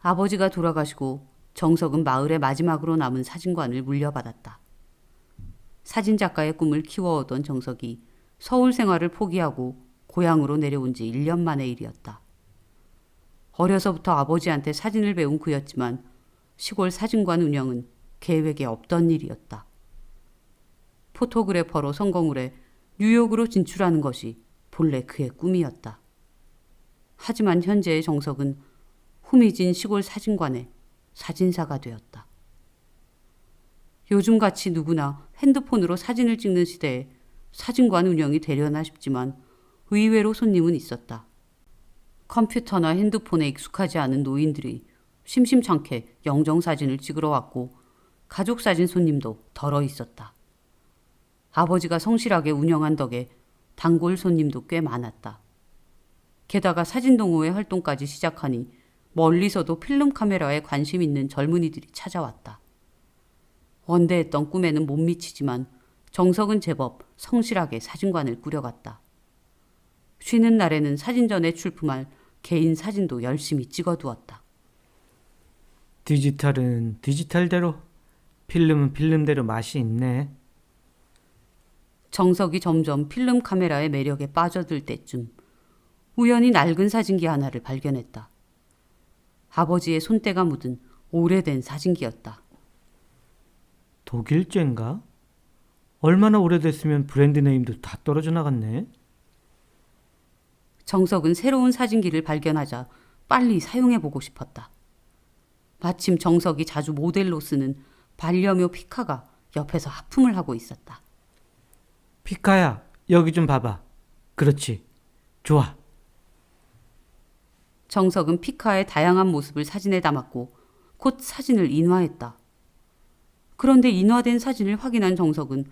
아버지가 돌아가시고 정석은 마을의 마지막으로 남은 사진관을 물려받았다. 사진작가의 꿈을 키워오던 정석이 서울 생활을 포기하고 고향으로 내려온 지 1년 만의 일이었다. 어려서부터 아버지한테 사진을 배운 그였지만 시골 사진관 운영은 계획에 없던 일이었다. 포토그래퍼로 성공을 해 뉴욕으로 진출하는 것이 본래 그의 꿈이었다. 하지만 현재의 정석은 후미진 시골 사진관의 사진사가 되었다. 요즘같이 누구나 핸드폰으로 사진을 찍는 시대에 사진관 운영이 되려나 싶지만 의외로 손님은 있었다. 컴퓨터나 핸드폰에 익숙하지 않은 노인들이 심심찮게 영정사진을 찍으러 왔고 가족사진 손님도 덜어 있었다. 아버지가 성실하게 운영한 덕에 단골 손님도 꽤 많았다. 게다가 사진동호회 활동까지 시작하니 멀리서도 필름 카메라에 관심 있는 젊은이들이 찾아왔다. 원대했던 꿈에는 못 미치지만 정석은 제법 성실하게 사진관을 꾸려갔다. 쉬는 날에는 사진전에 출품할 개인 사진도 열심히 찍어두었다. 디지털은 디지털대로, 필름은 필름대로 맛이 있네. 정석이 점점 필름 카메라의 매력에 빠져들 때쯤 우연히 낡은 사진기 하나를 발견했다. 아버지의 손때가 묻은 오래된 사진기였다. 독일제인가? 얼마나 오래됐으면 브랜드 네임도 다 떨어져 나갔네. 정석은 새로운 사진기를 발견하자 빨리 사용해보고 싶었다. 마침 정석이 자주 모델로 쓰는 반려묘 피카가 옆에서 하품을 하고 있었다. 피카야, 여기 좀 봐봐. 그렇지. 좋아. 정석은 피카의 다양한 모습을 사진에 담았고 곧 사진을 인화했다. 그런데 인화된 사진을 확인한 정석은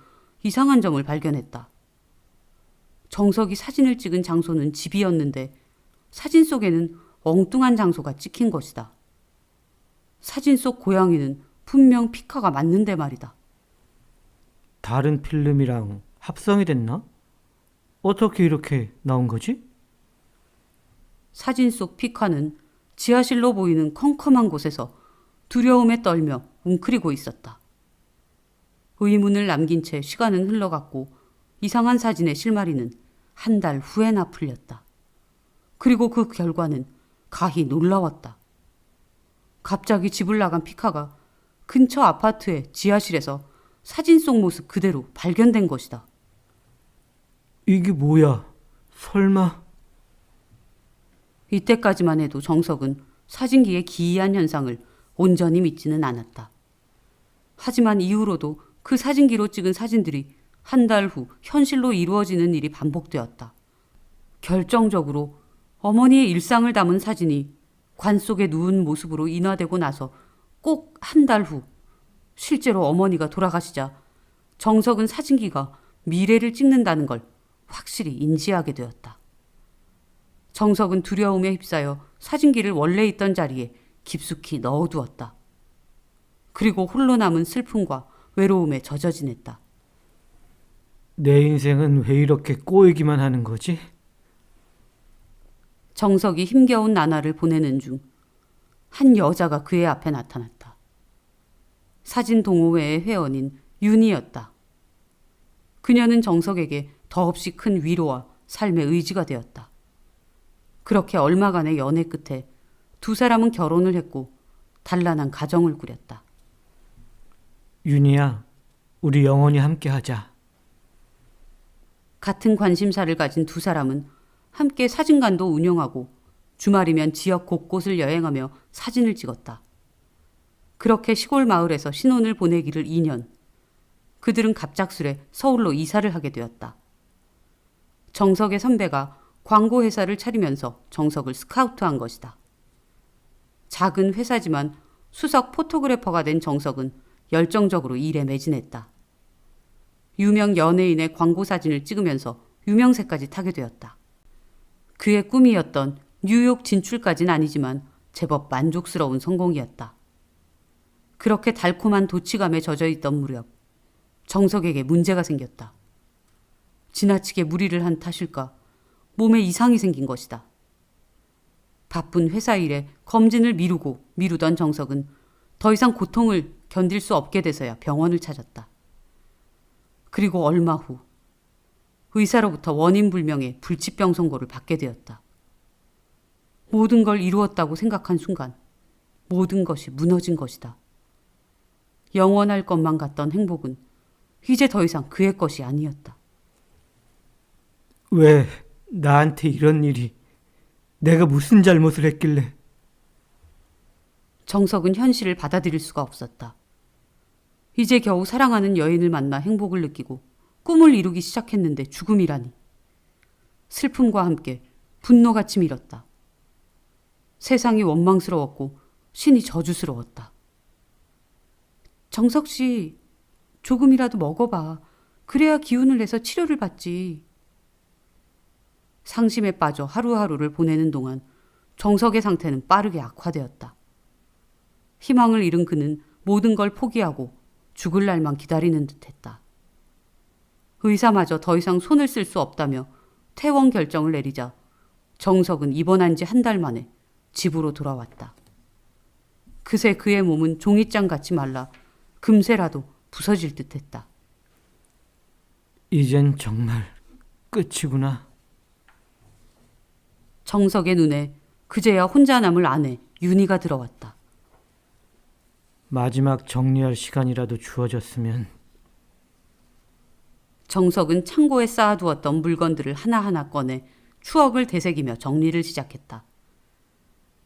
이상한 점을 발견했다. 정석이 사진을 찍은 장소는 집이었는데 사진 속에는 엉뚱한 장소가 찍힌 것이다. 사진 속 고양이는 분명 피카가 맞는데 말이다. 다른 필름이랑 합성이 됐나? 어떻게 이렇게 나온 거지? 사진 속 피카는 지하실로 보이는 컴컴한 곳에서 두려움에 떨며 웅크리고 있었다. 의문을 남긴 채 시간은 흘러갔고 이상한 사진의 실마리는 한 달 후에나 풀렸다. 그리고 그 결과는 가히 놀라웠다. 갑자기 집을 나간 피카가 근처 아파트의 지하실에서 사진 속 모습 그대로 발견된 것이다. 이게 뭐야? 설마... 이때까지만 해도 정석은 사진기의 기이한 현상을 온전히 믿지는 않았다. 하지만 이후로도 그 사진기로 찍은 사진들이 한 달 후 현실로 이루어지는 일이 반복되었다. 결정적으로 어머니의 일상을 담은 사진이 관 속에 누운 모습으로 인화되고 나서 꼭 한 달 후 실제로 어머니가 돌아가시자 정석은 사진기가 미래를 찍는다는 걸 확실히 인지하게 되었다. 정석은 두려움에 휩싸여 사진기를 원래 있던 자리에 깊숙이 넣어두었다. 그리고 홀로 남은 슬픔과 외로움에 젖어 지냈다. 내 인생은 왜 이렇게 꼬이기만 하는 거지? 정석이 힘겨운 나날을 보내는 중 한 여자가 그의 앞에 나타났다. 사진 동호회의 회원인 윤이었다. 그녀는 정석에게 더없이 큰 위로와 삶의 의지가 되었다. 그렇게 얼마간의 연애 끝에 두 사람은 결혼을 했고 단란한 가정을 꾸렸다. 윤희야, 우리 영원히 함께 하자. 같은 관심사를 가진 두 사람은 함께 사진관도 운영하고 주말이면 지역 곳곳을 여행하며 사진을 찍었다. 그렇게 시골 마을에서 신혼을 보내기를 2년. 그들은 갑작스레 서울로 이사를 하게 되었다. 정석의 선배가 광고회사를 차리면서 정석을 스카우트한 것이다. 작은 회사지만 수석 포토그래퍼가 된 정석은 열정적으로 일에 매진했다. 유명 연예인의 광고 사진을 찍으면서 유명세까지 타게 되었다. 그의 꿈이었던 뉴욕 진출까지는 아니지만 제법 만족스러운 성공이었다. 그렇게 달콤한 도취감에 젖어 있던 무렵 정석에게 문제가 생겼다. 지나치게 무리를 한 탓일까 몸에 이상이 생긴 것이다. 바쁜 회사 일에 검진을 미루고 미루던 정석은 더 이상 고통을 견딜 수 없게 돼서야 병원을 찾았다. 그리고 얼마 후 의사로부터 원인 불명의 불치병 선고를 받게 되었다. 모든 걸 이루었다고 생각한 순간 모든 것이 무너진 것이다. 영원할 것만 같던 행복은 이제 더 이상 그의 것이 아니었다. 왜 나한테 이런 일이? 내가 무슨 잘못을 했길래? 정석은 현실을 받아들일 수가 없었다. 이제 겨우 사랑하는 여인을 만나 행복을 느끼고 꿈을 이루기 시작했는데 죽음이라니. 슬픔과 함께 분노같이 밀었다. 세상이 원망스러웠고 신이 저주스러웠다. 정석 씨, 조금이라도 먹어봐. 그래야 기운을 내서 치료를 받지. 상심에 빠져 하루하루를 보내는 동안 정석의 상태는 빠르게 악화되었다. 희망을 잃은 그는 모든 걸 포기하고 죽을 날만 기다리는 듯했다. 의사마저 더 이상 손을 쓸 수 없다며 퇴원 결정을 내리자 정석은 입원한 지 한 달 만에 집으로 돌아왔다. 그새 그의 몸은 종잇장같이 말라 금세라도 부서질 듯했다. 이젠 정말 끝이구나. 정석의 눈에 그제야 혼자 남을 아내 윤희가 들어왔다. 마지막 정리할 시간이라도 주어졌으면. 정석은 창고에 쌓아두었던 물건들을 하나하나 꺼내 추억을 되새기며 정리를 시작했다.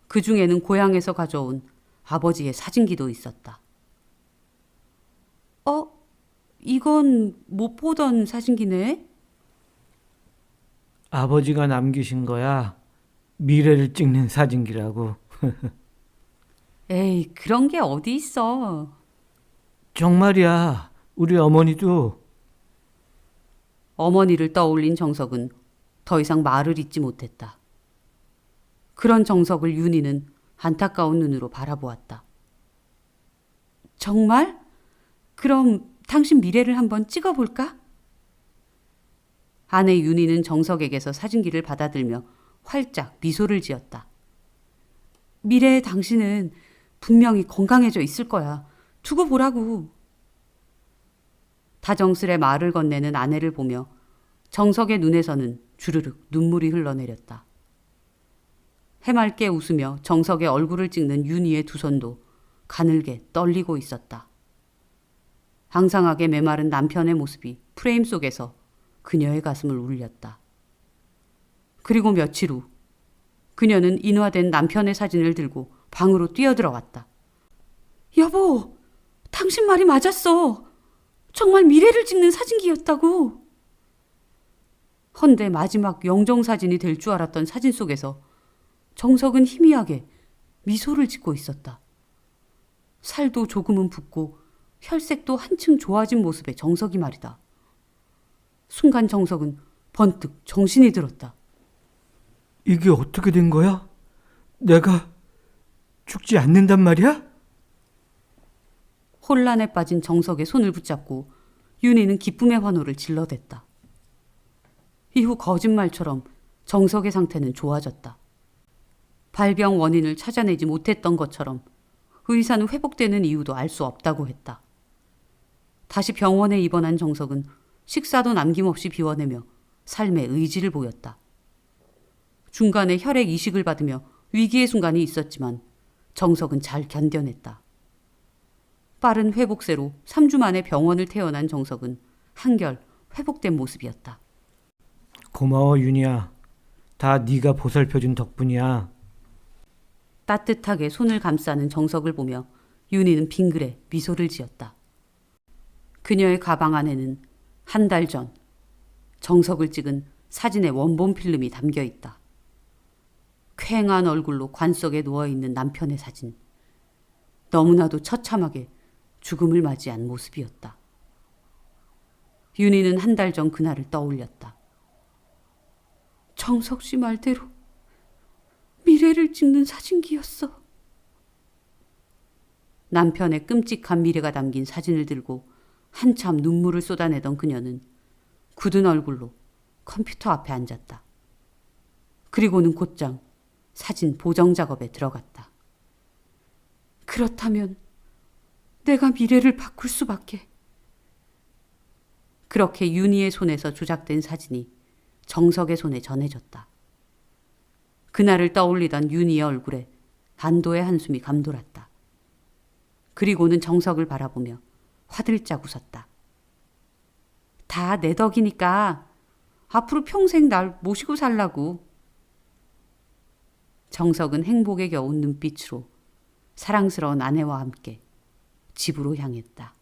그 중에는 고향에서 가져온 아버지의 사진기도 있었다. 이건 못 보던 사진기네? 아버지가 남기신 거야. 미래를 찍는 사진기라고. 에이, 그런 게 어디 있어. 정말이야. 우리 어머니도. 어머니를 떠올린 정석은 더 이상 말을 잇지 못했다. 그런 정석을 윤희는 안타까운 눈으로 바라보았다. 정말? 그럼 당신 미래를 한번 찍어볼까? 아내 윤희는 정석에게서 사진기를 받아들며 활짝 미소를 지었다. 미래의 당신은 분명히 건강해져 있을 거야. 두고 보라고. 다정스레 말을 건네는 아내를 보며 정석의 눈에서는 주르륵 눈물이 흘러내렸다. 해맑게 웃으며 정석의 얼굴을 찍는 윤희의 두 손도 가늘게 떨리고 있었다. 앙상하게 메마른 남편의 모습이 프레임 속에서 그녀의 가슴을 울렸다. 그리고 며칠 후 그녀는 인화된 남편의 사진을 들고 방으로 뛰어들어왔다. 여보, 당신 말이 맞았어. 정말 미래를 찍는 사진기였다고. 헌데 마지막 영정사진이 될 줄 알았던 사진 속에서 정석은 희미하게 미소를 짓고 있었다. 살도 조금은 붓고 혈색도 한층 좋아진 모습의 정석이 말이다. 순간 정석은 번뜩 정신이 들었다. 이게 어떻게 된 거야? 내가 죽지 않는단 말이야? 혼란에 빠진 정석의 손을 붙잡고 윤희는 기쁨의 환호를 질러댔다. 이후 거짓말처럼 정석의 상태는 좋아졌다. 발병 원인을 찾아내지 못했던 것처럼 의사는 회복되는 이유도 알 수 없다고 했다. 다시 병원에 입원한 정석은 식사도 남김없이 비워내며 삶의 의지를 보였다. 중간에 혈액 이식을 받으며 위기의 순간이 있었지만 정석은 잘 견뎌냈다. 빠른 회복세로 3주 만에 병원을 퇴원한 정석은 한결 회복된 모습이었다. 고마워 윤희야. 다 네가 보살펴준 덕분이야. 따뜻하게 손을 감싸는 정석을 보며 윤희는 빙그레 미소를 지었다. 그녀의 가방 안에는 한 달 전 정석을 찍은 사진의 원본 필름이 담겨 있다. 쾌행한 얼굴로 관 속에 누워있는 남편의 사진. 너무나도 처참하게 죽음을 맞이한 모습이었다. 윤희는 한 달 전 그날을 떠올렸다. 정석 씨 말대로 미래를 찍는 사진기였어. 남편의 끔찍한 미래가 담긴 사진을 들고 한참 눈물을 쏟아내던 그녀는 굳은 얼굴로 컴퓨터 앞에 앉았다. 그리고는 곧장 사진 보정 작업에 들어갔다. 그렇다면 내가 미래를 바꿀 수밖에. 그렇게 윤희의 손에서 조작된 사진이 정석의 손에 전해졌다. 그날을 떠올리던 윤희의 얼굴에 안도의 한숨이 감돌았다. 그리고는 정석을 바라보며 화들짝 웃었다. 다 내 덕이니까 앞으로 평생 날 모시고 살라고. 정석은 행복에 겨운 눈빛으로 사랑스러운 아내와 함께 집으로 향했다.